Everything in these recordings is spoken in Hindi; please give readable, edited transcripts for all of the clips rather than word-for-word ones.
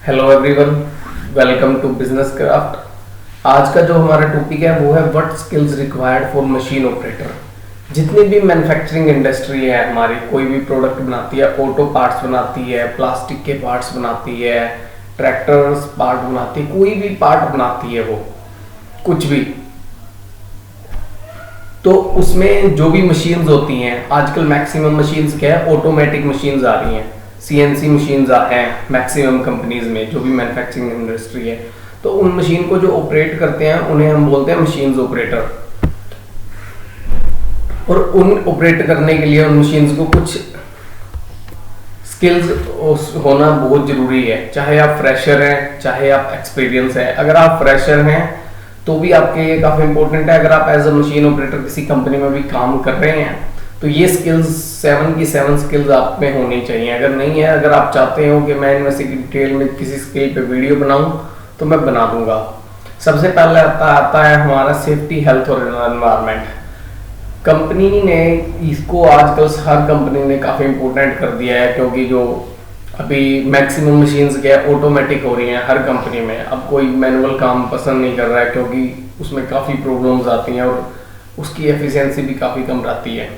Hello everyone, welcome to business craft. आज का जो हमारा टॉपिक है वो है what skills required for machine operator. जितनी भी मैन्युफैक्चरिंग इंडस्ट्री है हमारी, कोई भी प्रोडक्ट बनाती है, ऑटो पार्ट्स बनाती है, प्लास्टिक के पार्ट्स बनाती है, ट्रैक्टर्स पार्ट बनाती है, कोई भी पार्ट बनाती है, वो कुछ भी, तो उसमें जो भी मशीन्स होती हैं, आजकल मैक्सिमम मशीन्स क्या है, ऑटोमेटिक मशीन्स आ रही हैं, सीएनसी मशीन्स हैं मैक्सिमम कंपनीज में, जो भी मैन्युफैक्चरिंग इंडस्ट्री है। तो उन मशीन को जो ऑपरेट करते हैं उन्हें हम बोलते हैं मशीन्स ऑपरेटर। और उन ऑपरेट करने के लिए उन मशीन्स को कुछ स्किल्स होना बहुत जरूरी है, चाहे आप फ्रेशर हैं चाहे आप एक्सपीरियंस है। अगर आप फ्रेशर हैं तो भी आपके लिए काफी इंपॉर्टेंट है। अगर आप एज अ मशीन ऑपरेटर किसी कंपनी में भी काम कर रहे हैं तो ये स्किल्स 7 की 7 स्किल्स आप में होनी चाहिए। अगर नहीं है, अगर आप चाहते हो कि मैं इनमें से डिटेल में किसी स्किल पे वीडियो बनाऊं तो मैं बना दूंगा। सबसे पहले आता है हमारा सेफ्टी, हेल्थ और एनवायरनमेंट। कंपनी ने इसको आजकल हर कंपनी ने काफी इंपॉर्टेंट कर दिया है, क्योंकि जो अभी मैक्सिमम मशीन्स क्या है ऑटोमेटिक हो रही हैं हर कंपनी में। अब कोई मैनुअल काम पसंद नहीं कर रहा है, क्योंकि उसमें काफ़ी प्रॉब्लम्स आती हैं और उसकी एफिशिएंसी भी काफ़ी कम रहती है।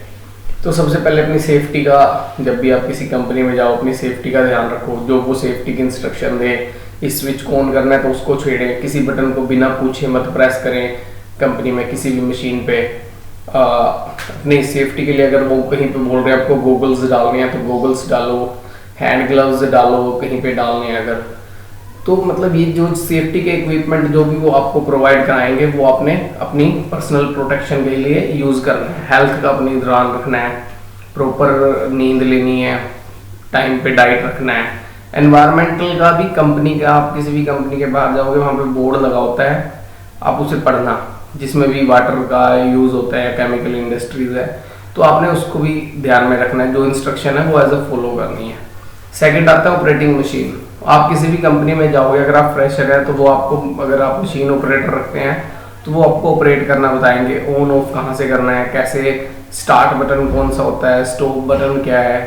तो सबसे पहले अपनी सेफ्टी का, जब भी आप किसी कंपनी में जाओ अपनी सेफ्टी का ध्यान रखो। जो वो सेफ्टी की इंस्ट्रक्शन दे, इस स्विच को ऑन करना है तो उसको छेड़ें, किसी बटन को बिना पूछे मत प्रेस करें कंपनी में किसी भी मशीन पे। अपनी सेफ्टी के लिए अगर वो कहीं पे बोल रहे हैं आपको गॉगल्स डालने हैं तो गॉगल्स डालो, हैंड ग्लव्स डालो कहीं पे डालने हैं अगर, तो मतलब ये जो सेफ्टी के इक्विपमेंट जो भी वो आपको प्रोवाइड कराएंगे वो आपने अपनी पर्सनल प्रोटेक्शन के लिए यूज़ करना है। हेल्थ का अपनी ध्यान रखना है, प्रॉपर नींद लेनी है, टाइम पे डाइट रखना है। एनवायरमेंटल का भी कंपनी का, आप किसी भी कंपनी के बाहर जाओगे वहाँ पे बोर्ड लगा होता है, आप उसे पढ़ना, जिसमें भी वाटर का यूज़ होता है, केमिकल इंडस्ट्रीज है, तो आपने उसको भी ध्यान में रखना है। जो इंस्ट्रक्शन है वो एज अ फॉलो करनी है। सेकंड आता है ऑपरेटिंग मशीन। आप किसी भी कंपनी में जाओगे, अगर आप फ्रेशर है तो वो आपको, अगर आप मशीन ऑपरेटर रखते हैं तो वो आपको ऑपरेट करना बताएंगे। ऑन ऑफ कहाँ से करना है, कैसे, स्टार्ट बटन कौन सा होता है, स्टॉप बटन क्या है,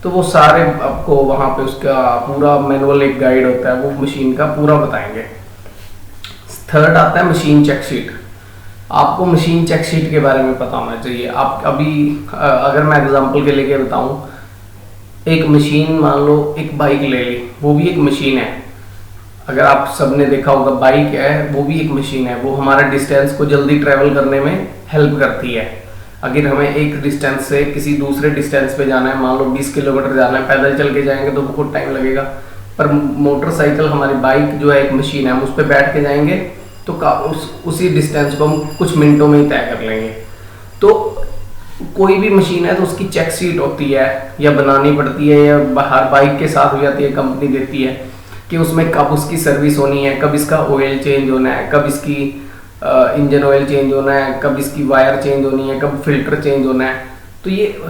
तो वो सारे आपको वहाँ पे उसका पूरा मैनुअल एक गाइड होता है, वो मशीन का पूरा बताएंगे। थर्ड आता है मशीन चेक शीट। आपको मशीन चेक शीट के बारे में पता होना चाहिए। आप अभी अगर मैं एग्जांपल के लिए बताऊं, एक मशीन मान लो, एक बाइक ले ली, वो भी एक मशीन है। अगर आप सबने देखा होगा बाइक है, वो भी एक मशीन है। वो हमारा डिस्टेंस को जल्दी ट्रेवल करने में हेल्प करती है। अगर हमें एक डिस्टेंस से किसी दूसरे डिस्टेंस पे जाना है, मान लो 20 किलोमीटर जाना है, पैदल चल के जाएंगे तो बहुत टाइम लगेगा। पर मोटरसाइकिल, हमारी बाइक जो है एक मशीन है, हम उस पर बैठ के जाएंगे तो उसी डिस्टेंस को हम कुछ मिनटों में ही तय कर लेंगे। तो कोई भी मशीन है तो उसकी चेक शीट होती है, या बनानी पड़ती है, या बाहर बाइक के साथ हो जाती है, कंपनी देती है कि उसमें कब उसकी सर्विस होनी है, कब इसका ऑयल चेंज होना है, कब इसकी इंजन ऑयल चेंज होना है, कब इसकी वायर चेंज होनी है, कब फिल्टर चेंज होना है। तो ये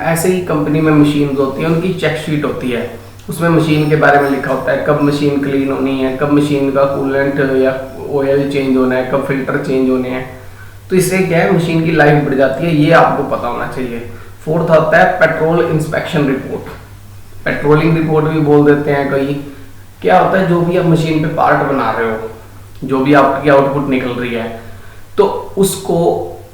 ऐसे ही कंपनी में मशीन होती है, उनकी चेक शीट होती है, उसमें मशीन के बारे में लिखा होता है, कब मशीन क्लीन होनी है, कब मशीन का कूलेंट या ऑयल चेंज होना है, कब फिल्टर चेंज होने हैं। तो इससे क्या है, मशीन की लाइफ बढ़ जाती है, ये आपको पता होना चाहिए। फोर्थ आता है petrol inspection report. Patrolling report भी बोल देते हैं कई। क्या होता है, जो भी आप मशीन पे पार्ट बना रहे हो, जो भी आपकी आउटपुट निकल रही है, तो उसको,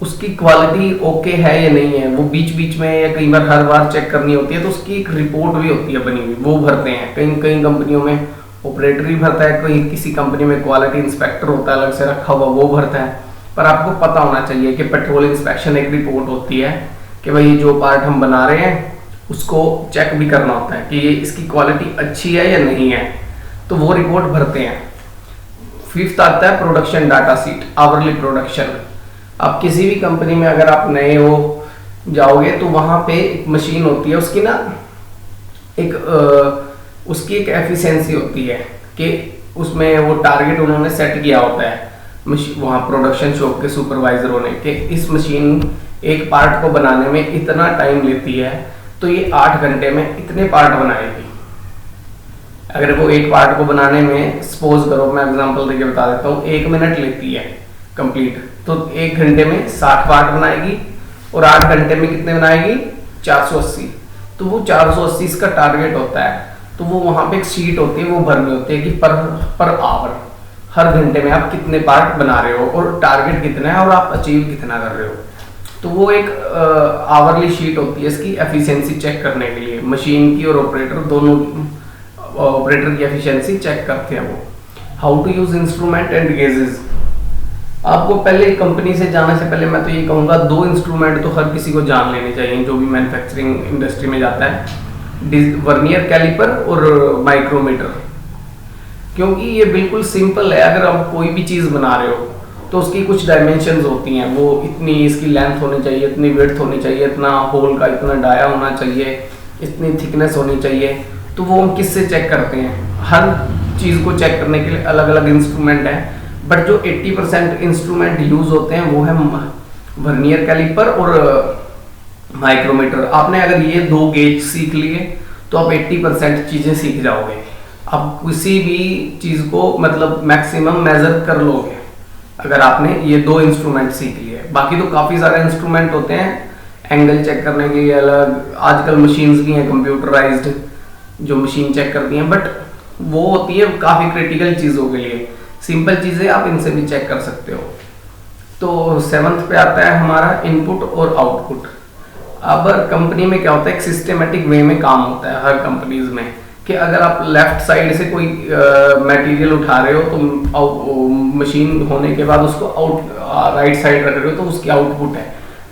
उसकी क्वालिटी ओके है या नहीं है, वो बीच बीच में या कई बार हर बार चेक करनी होती है। तो उसकी एक रिपोर्ट भी होती है बनी हुई, वो भरते हैं। कई कई कंपनियों में ऑपरेटर ही भरता है, कोई किसी कंपनी में क्वालिटी इंस्पेक्टर होता है अलग से रखा हुआ, वो भरता है। पर आपको पता होना चाहिए कि पेट्रोल इंस्पेक्शन एक रिपोर्ट होती है कि भाई जो पार्ट हम बना रहे हैं उसको चेक भी करना होता है कि ये इसकी क्वालिटी अच्छी है या नहीं है, तो वो रिपोर्ट भरते हैं। फिफ्थ आता है production data sheet, hourly production. आप किसी भी कंपनी में अगर आप नए हो जाओगे तो वहां पे एक मशीन होती है, उसकी ना उसकी एक एफिशिएंसी होती है कि उसमें वो टारगेट उन्होंने सेट किया होता है वहाँ प्रोडक्शन शॉप के सुपरवाइजर होने के, इस मशीन एक पार्ट को बनाने में इतना टाइम लेती है तो ये 8 घंटे में इतने पार्ट बनाएगी। अगर वो एक पार्ट को बनाने में, सपोज करो, मैं एग्जांपल देके बता देता हूँ, 1 मिनट लेती है कंप्लीट, तो 1 घंटे में 60 पार्ट बनाएगी और 8 घंटे में कितने बनाएगी, 480। तो वो 480 इसका टारगेट होता है। तो वो वहाँ पे एक शीट होती है, वो भरनी होती है कि पर आवर, हर घंटे में आप कितने पार्ट बना रहे हो और टारगेट कितना है और आप अचीव कितना कर रहे हो। तो वो एक आवरली शीट होती है इसकी एफिशिएंसी चेक करने के लिए, मशीन की और ऑपरेटर दोनों, ऑपरेटर की एफिशिएंसी चेक करते हैं वो। How to use instrument and gauges. आपको पहले कंपनी से जाने से पहले मैं तो ये कहूँगा 2 इंस्ट्रूमेंट तो हर किसी को जान लेने चाहिए जो भी मैन्युफैक्चरिंग इंडस्ट्री में जाता है, वर्नियर कैलिपर और माइक्रोमीटर। क्योंकि ये बिल्कुल सिंपल है, अगर आप कोई भी चीज़ बना रहे हो तो उसकी कुछ डायमेंशंस होती हैं, वो इतनी इसकी लेंथ होनी चाहिए, इतनी विड्थ होनी चाहिए, इतना होल का इतना डाया होना चाहिए, इतनी थिकनेस होनी चाहिए। तो वो हम किससे चेक करते हैं? हर चीज़ को चेक करने के लिए अलग अलग इंस्ट्रूमेंट हैं, बट जो 80% इंस्ट्रूमेंट यूज होते हैं वो है वर्नियर कैलिपर और माइक्रोमीटर। आपने अगर ये 2 गेज सीख लिए तो आप 80% चीज़ें सीख जाओगे। आप किसी भी चीज़ को मतलब मैक्सिमम मेजर कर लोगे अगर आपने ये 2 इंस्ट्रूमेंट सीख लिए। बाकी तो काफ़ी सारे इंस्ट्रूमेंट होते हैं, एंगल चेक करने के लिए अलग, आजकल मशीन्स भी हैं कंप्यूटराइज्ड जो मशीन चेक करती हैं, बट वो होती है काफ़ी क्रिटिकल चीज़ों के लिए। सिंपल चीज़ें आप इनसे भी चेक कर सकते हो। तो 7th पे आता है हमारा इनपुट और आउटपुट। अब कंपनी में क्या होता है, एक सिस्टमेटिक वे में काम होता है हर कंपनीज में, कि अगर आप लेफ्ट साइड से कोई मटेरियल उठा रहे हो तो मशीन होने के बाद उसको राइट साइड रख रहे हो तो उसकी आउटपुट है।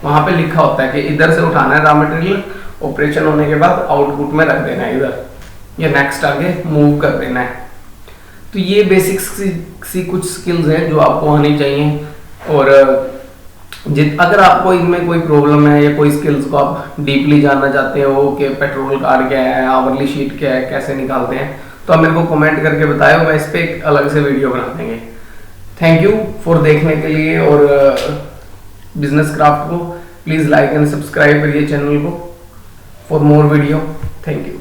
वहाँ पे लिखा होता है कि इधर से उठाना है रॉ मटेरियल, ऑपरेशन होने के बाद आउटपुट में रख देना है इधर, या नेक्स्ट आगे मूव कर देना है। तो ये बेसिक्स सी कुछ स्किल्स हैं जो आपको आनी चाहिए। और अगर आपको इनमें कोई प्रॉब्लम है या कोई स्किल्स को आप डीपली जानना चाहते हो कि पेट्रोल कार्ड क्या है, आवरली शीट क्या है, कैसे निकालते हैं, तो आप मेरे को कमेंट करके बताओ, मैं इस पर एक अलग से वीडियो बना देंगे। थैंक यू फॉर देखने के लिए, और बिजनेस क्राफ्ट को प्लीज़ लाइक एंड सब्सक्राइब करिए चैनल को for more video. Thank you.